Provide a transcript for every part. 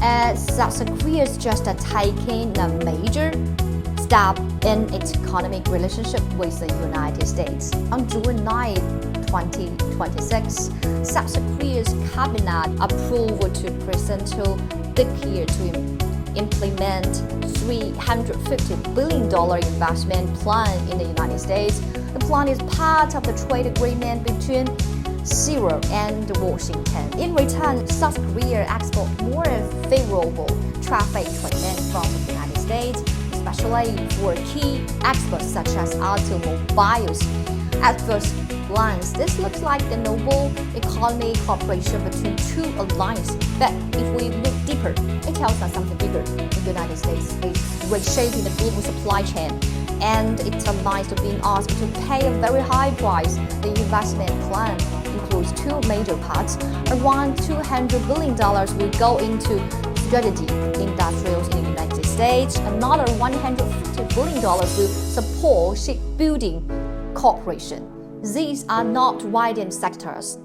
South Korea is just taking a major step in its economic relationship with the United States. On June 9, 2026, South Korea's cabinet approved to present to the year to implement $350 billion investment plan in the United States. The plan is part of the trade agreement between Seoul and Washington. In return, South Korea exports more favorable traffic treatment from the United States, especially for key exports such as automobiles. At first glance, this looks like a noble economic cooperation between two alliances. But if we look deeper, it tells us something bigger. The United States is reshaping the global supply chain, and its allies are being asked to pay a very high price. The investment plan includes two major parts. Around $200 billion will go into strategic industrials in the United States. Another $150 billion will support shipbuilding cooperation. These are not widen sectors.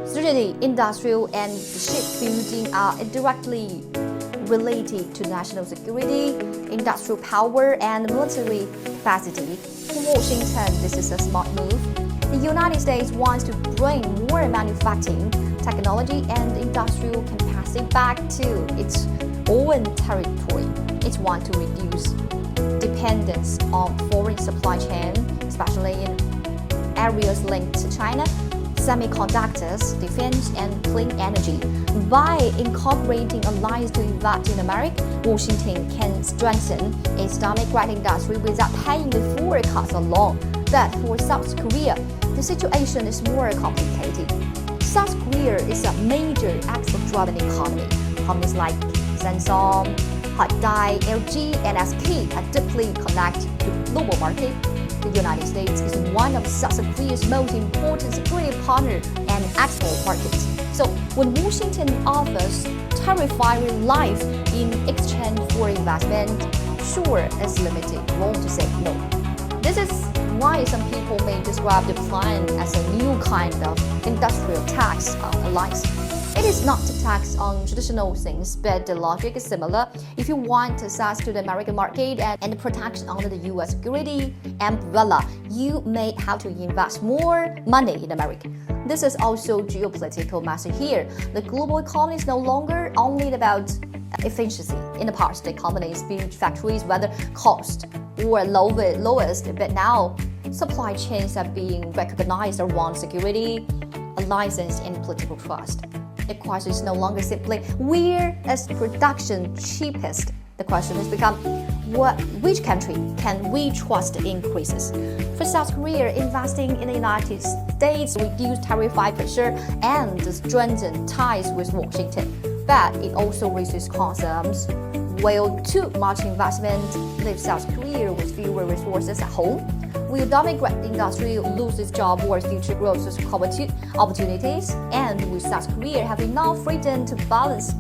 Strategic, industrial, and shipbuilding are directly related to national security, industrial power, and military capacity. For Washington, this is a smart move. The United States wants to bring more manufacturing, technology, and industrial capacity back to its own territory. It wants to reduce dependence on foreign supply chain, especially in areas linked to China, semiconductors, defense, and clean energy. By incorporating allies to invest in America, Washington can strengthen its democratic industry without paying the foreign costs alone. But for South Korea, the situation is more complicated. South Korea is a major export-driven economy. Companies like Samsung, Hyundai, LG, and SK are deeply connected to the global market. The United States is one of South Korea's most important security partners and export markets. So when Washington offers tariff-free relief in exchange for investment, sure, it's limited room to say no. This is why some people may describe the plan as a new kind of industrial tax on allies. It is not a tax on traditional things, but the logic is similar. If you want access to the American market and protection under the US security umbrella, you may have to invest more money in America. This is also geopolitical message here. The global economy is no longer only about efficiency. In the past, the companies built factories, whether cost or lowest, but now supply chains are being recognized around security, license, and political trust. The question is no longer simply where is production cheapest. The question has become which country can we trust increases. For South Korea, investing in the United States reduce tariff pressure and strengthen ties with Washington. But it also raises concerns. Will too much investment leave South Korea with fewer resources at home? Will domestic industry lose its job or future growth opportunities? And will South Korea have enough freedom to balance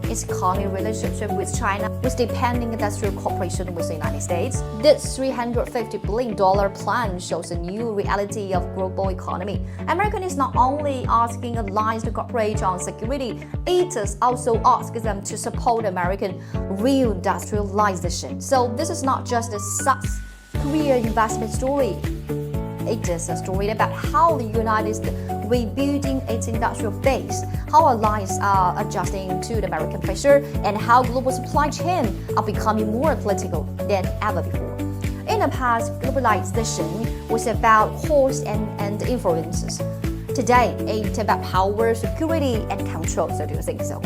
its economic relationship with China with depending industrial cooperation with the United States? This $350 billion plan shows a new reality of global economy. America is not only asking allies to cooperate on security, it is also asking them to support American reindustrialization. So this is not just a South Korea investment story. It is a story about how the United States rebuilding its industrial base, how allies are adjusting to the American pressure, and how global supply chains are becoming more political than ever before. In the past, globalization was about cost and influences. Today, it's about power, security, and control. So do you think so?